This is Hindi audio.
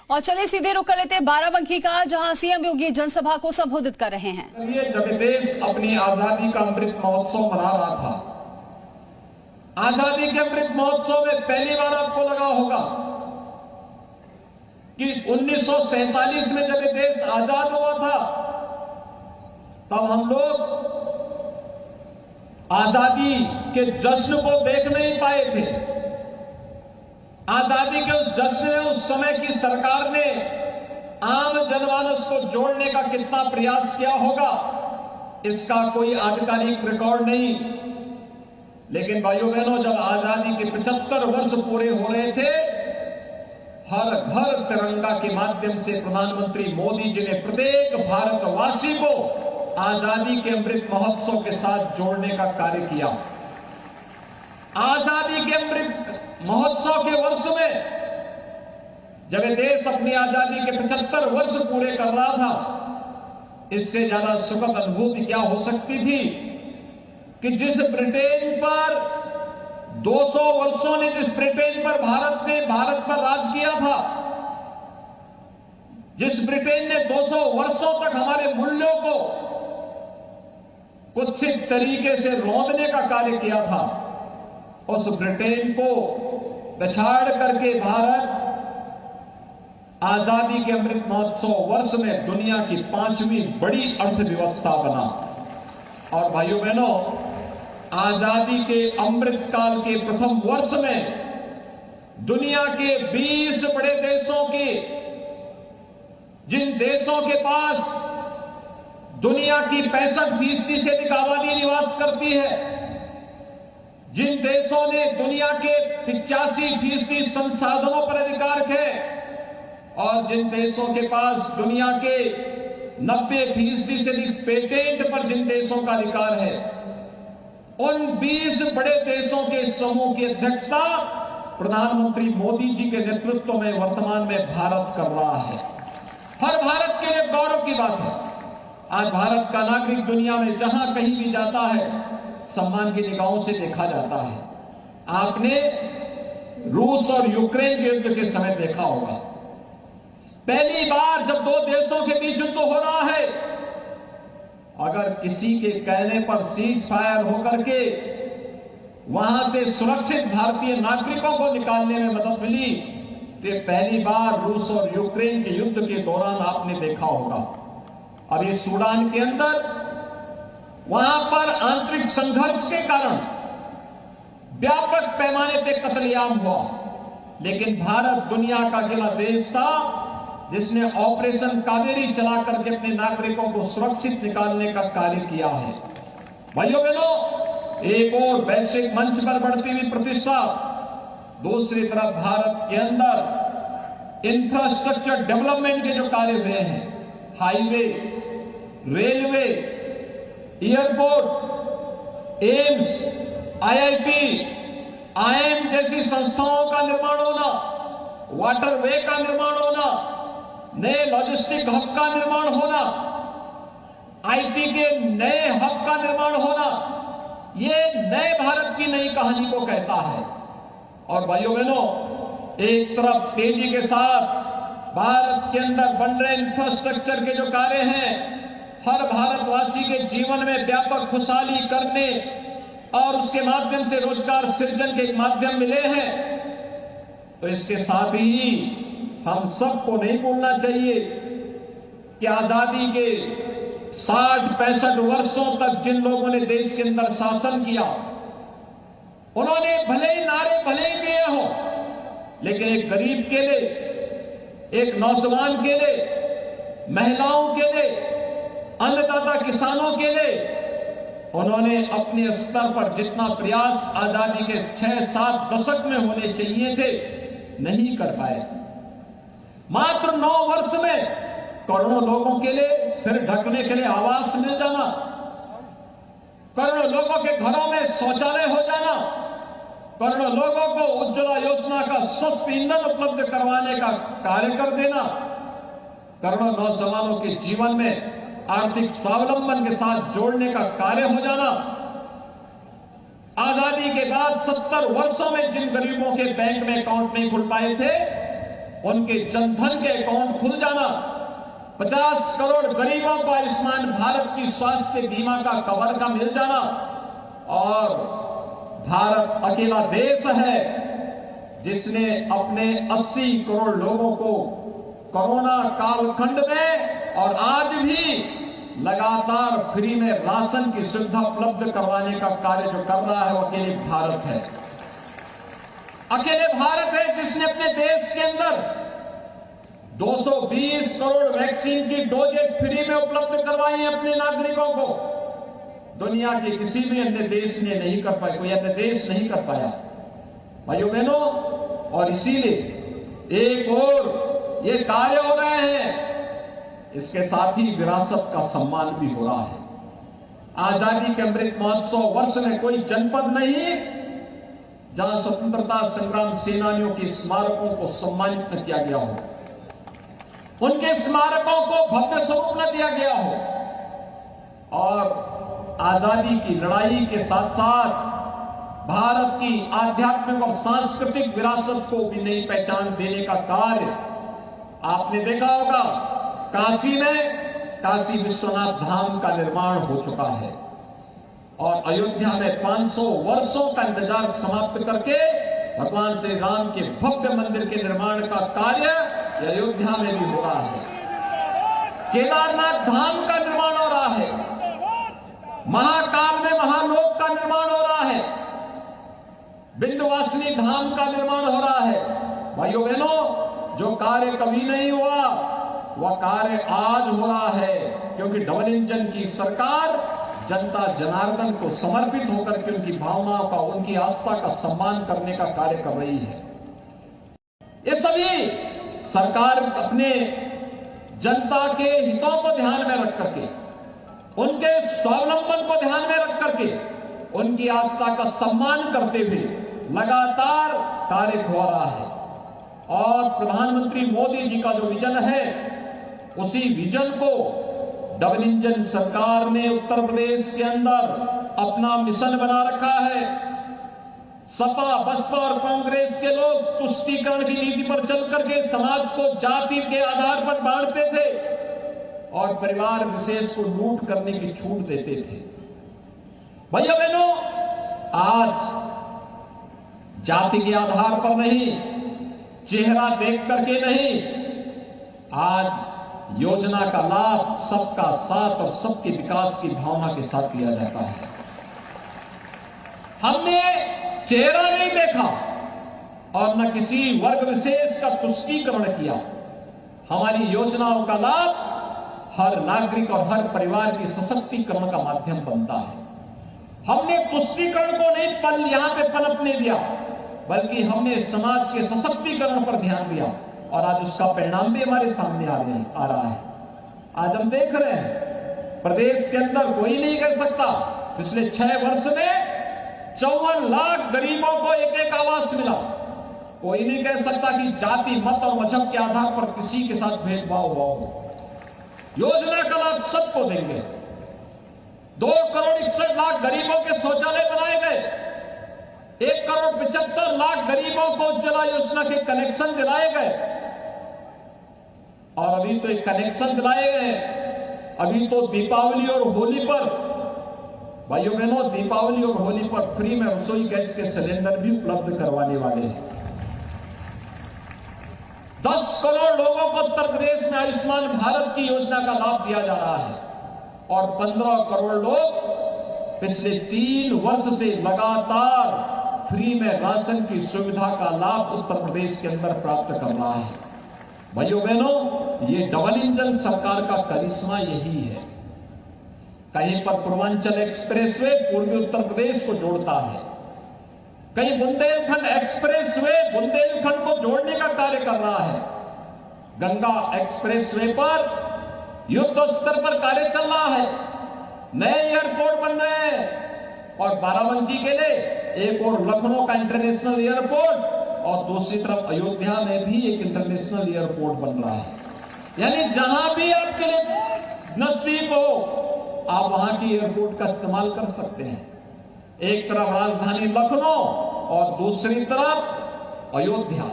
और चलिए सीधे रुक कर लेते हैं बाराबंकी का, जहां सीएम योगी जनसभा को संबोधित कर रहे हैं। जब देश अपनी आजादी का अमृत महोत्सव मना रहा था, आजादी के अमृत महोत्सव में पहली बार आपको लगा होगा कि 1947 में जब देश आजाद हुआ था, तब हम लोग आजादी के जश्न को देख नहीं पाए थे। आजादी के उस जश्न में उस समय की सरकार ने आम जनमानस को जोड़ने का कितना प्रयास किया होगा, इसका कोई आधिकारिक रिकॉर्ड नहीं। लेकिन भाइयों बहनों, जब आजादी के 75 वर्ष पूरे हो रहे थे, हर घर तिरंगा के माध्यम से प्रधानमंत्री मोदी जी ने प्रत्येक भारतवासी को आजादी के अमृत महोत्सव के साथ जोड़ने का कार्य किया। आजादी के अमृत महोत्सव के वर्ष में जब देश अपनी आजादी के 75 वर्ष पूरे कर रहा था, इससे ज्यादा सुखद अनुभूति क्या हो सकती थी कि जिस ब्रिटेन पर 200 वर्षों ने जिस ब्रिटेन पर भारत पर राज किया था, जिस ब्रिटेन ने 200 वर्षों तक हमारे मूल्यों को कुत्सित तरीके से रौंदने का कार्य किया था, उस ब्रिटेन को पछाड़ करके भारत आजादी के अमृत महोत्सव वर्ष में दुनिया की 5वीं बड़ी अर्थव्यवस्था बना। और भाइयों बहनों, आजादी के अमृत काल के प्रथम वर्ष में दुनिया के 20 बड़े देशों की, जिन देशों के पास दुनिया की 65% से अधिक आबादी निवास करती है, जिन देशों ने दुनिया के 85% संसाधनों पर अधिकार है, और जिन देशों के पास दुनिया के 90% से अधिक पेटेंट पर जिन देशों का अधिकार है, उन 20 बड़े देशों के समूह की अध्यक्षता प्रधानमंत्री मोदी जी के नेतृत्व में वर्तमान में भारत कर रहा है। हर भारत के लिए गौरव की बात है। आज भारत का नागरिक दुनिया में जहां कहीं भी जाता है, सम्मान की निगाहों से देखा जाता है। आपने रूस और यूक्रेन के युद्ध के समय देखा होगा, पहली बार जब दो देशों के बीच युद्ध हो रहा है, अगर किसी के कहने पर सीज फायर होकर के वहां से सुरक्षित भारतीय नागरिकों को निकालने में मदद मिली, तो पहली बार रूस और यूक्रेन के युद्ध के दौरान आपने देखा होगा। अब ये सूडान के अंदर वहां पर आंतरिक संघर्ष के कारण व्यापक पैमाने पर कत्लेआम हुआ, लेकिन भारत दुनिया का अकेला देश था जिसने ऑपरेशन कावेरी चला करके अपने नागरिकों को सुरक्षित निकालने का कार्य किया है। भाइयों बहनों, एक और वैश्विक मंच पर बढ़ती हुई प्रतिष्ठा, दूसरी तरफ भारत के अंदर इंफ्रास्ट्रक्चर डेवलपमेंट के जो कार्य हुए हैं, highway, railway, airport, AIIMS, IIT, IIM जैसी संस्थाओं का निर्माण होना, वाटरवे का निर्माण होना, नए लॉजिस्टिक हब का निर्माण होना, आईटी के नए हब का निर्माण होना, ये नए भारत की नई कहानी को कहता है। और भाइयों बहनों, एक तरफ तेजी के साथ भारत के अंदर बन रहे इंफ्रास्ट्रक्चर के जो कार्य हैं, हर भारतवासी के जीवन में व्यापक खुशहाली करने और उसके माध्यम से रोजगार सृजन के माध्यम मिले हैं, तो इसके साथ ही हम सबको नहीं भूलना चाहिए कि आजादी के 60-65 वर्षों तक जिन लोगों ने देश के अंदर शासन किया, उन्होंने भले ही नारे भले ही दिए हो, लेकिन एक गरीब के लिए, एक नौजवान के लिए, महिलाओं के लिए, अन्नदाता किसानों के लिए उन्होंने अपने स्तर पर जितना प्रयास आजादी के 6-7 दशक में होने चाहिए थे, नहीं कर पाए। मात्र 9 वर्ष में करोड़ों लोगों के लिए सिर ढकने के लिए आवास मिल जाना, करोड़ों लोगों के घरों में शौचालय हो जाना, करोड़ों लोगों को उज्ज्वला योजना का स्वस्थ ईंधन उपलब्ध करवाने का कार्य कर देना, करोड़ों नौजवानों के जीवन में आर्थिक स्वावलंबन के साथ जोड़ने का कार्य हो जाना, आजादी के बाद 70 वर्षों में जिन गरीबों के बैंक में अकाउंट नहीं खुल पाए थे, उनके जनधन के अकाउंट खुल जाना, 50 करोड़ गरीबों को आयुष्मान भारत की स्वास्थ्य बीमा का कवर का मिल जाना, और भारत अकेला देश है जिसने अपने 80 करोड़ लोगों को कोरोना कालखंड में और आज भी लगातार फ्री में राशन की सुविधा उपलब्ध करवाने का कार्य जो कर रहा है वो अकेले भारत है। अकेले भारत है जिसने अपने देश के अंदर 220 करोड़ वैक्सीन की डोजेज फ्री में उपलब्ध करवाई है अपने नागरिकों को। दुनिया के किसी भी अन्य देश ने नहीं कर पाया, कोई अन्य देश नहीं कर पाया भाइयों बहनों। और इसीलिए एक और ये कार्य हो रहे हैं, इसके साथ ही विरासत का सम्मान भी हो रहा है। आजादी के अमृत महोत्सव वर्ष में कोई जनपद नहीं जहां स्वतंत्रता संग्राम सेनानियों के स्मारकों को सम्मानित न किया गया हो, उनके स्मारकों को भव्य स्वरूप न दिया गया हो। और आजादी की लड़ाई के साथ साथ भारत की आध्यात्मिक और सांस्कृतिक विरासत को भी नई पहचान देने का कार्य आपने देखा होगा। काशी में काशी विश्वनाथ धाम का निर्माण हो चुका है और अयोध्या में 500 वर्षों का इंतजार समाप्त करके भगवान श्री राम के भव्य मंदिर के निर्माण का कार्य अयोध्या में भी हो रहा है। केदारनाथ धाम का निर्माण हो रहा है, महाकाल में महालोक का निर्माण हो रहा है, विंध्यवासिनी धाम का निर्माण हो रहा है। भाइयों बहनों, जो कार्य कभी नहीं हुआ वह कार्य आज हो रहा है, क्योंकि डबल इंजन की सरकार जनता जनार्दन को समर्पित होकर के उनकी भावनाओं का, उनकी आस्था का सम्मान करने का कार्य कर रही है। ये सभी सरकार अपने जनता के हितों को ध्यान में रख करके, उनके स्वावलंबन को ध्यान में रख करके, उनकी आस्था का सम्मान करते हुए लगातार कार्य हो रहा है। और प्रधानमंत्री मोदी जी का जो विजन है, उसी विजन को डबल इंजन सरकार ने उत्तर प्रदेश के अंदर अपना मिशन बना रखा है। सपा, बसपा और कांग्रेस के लोग तुष्टीकरण की नीति पर चल करके समाज को जाति के आधार पर बांटते थे और परिवार विशेष को लूट करने की छूट देते थे। भैया बहनों, आज जाति के आधार पर नहीं, चेहरा देख करके नहीं, आज योजना का लाभ सबका साथ और सबके विकास की भावना के साथ किया जाता है। हमने चेहरा नहीं देखा और न किसी वर्ग विशेष का तुष्टीकरण किया। हमारी योजनाओं का लाभ हर नागरिक और हर परिवार की सशक्तिकरण का माध्यम बनता है। हमने तुष्टीकरण को नहीं यहां पे पनपने दिया, बल्कि हमने समाज के सशक्तिकरण पर ध्यान दिया और आज उसका परिणाम भी हमारे सामने आ रहा है। आज हम देख रहे हैं प्रदेश के अंदर कोई नहीं कह सकता पिछले 6 वर्ष में 54 लाख गरीबों को एक आवास मिला। कोई नहीं कह सकता कि जाति, मत और मजहब के आधार पर किसी के साथ भेदभाव हुआ हो। योजना का लाभ सबको देंगे। 2 करोड़ 61 लाख गरीबों के शौचालय बनाए गए। 1 करोड़ 75 लाख गरीबों को उज्ज्वला योजना के कनेक्शन दिलाए गए। और अभी तो एक कनेक्शन दिलाए गए, अभी तो दीपावली और होली पर, भाइयों बहनों, दीपावली और होली पर फ्री में रसोई गैस के सिलेंडर भी उपलब्ध करवाने वाले हैं। 10 करोड़ लोगों को उत्तर प्रदेश में आयुष्मान भारत की योजना का लाभ दिया जा रहा है और 15 करोड़ लोग पिछले 3 वर्ष से लगातार फ्री में राशन की सुविधा का लाभ उत्तर प्रदेश के अंदर प्राप्त कर रहा है। भाइयों बहनों, ये डबल इंजन सरकार का करिश्मा यही है। कहीं पर पूर्वांचल एक्सप्रेसवे पूर्वी उत्तर प्रदेश को जोड़ता है, कहीं बुंदेलखंड एक्सप्रेसवे बुंदेलखंड को जोड़ने का कार्य कर रहा है। गंगा एक्सप्रेसवे पर युद्ध स्तर पर कार्य चल रहा है, नए एयरपोर्ट बन रहे हैं और बाराबंकी के लिए एक और लखनऊ का इंटरनेशनल एयरपोर्ट और दूसरी तरफ अयोध्या में भी एक इंटरनेशनल एयरपोर्ट बन रहा है। यानी जहां भी आपके लिए नजदीक हो, आप वहां की एयरपोर्ट का इस्तेमाल कर सकते हैं। एक तरफ राजधानी लखनऊ और दूसरी तरफ अयोध्या।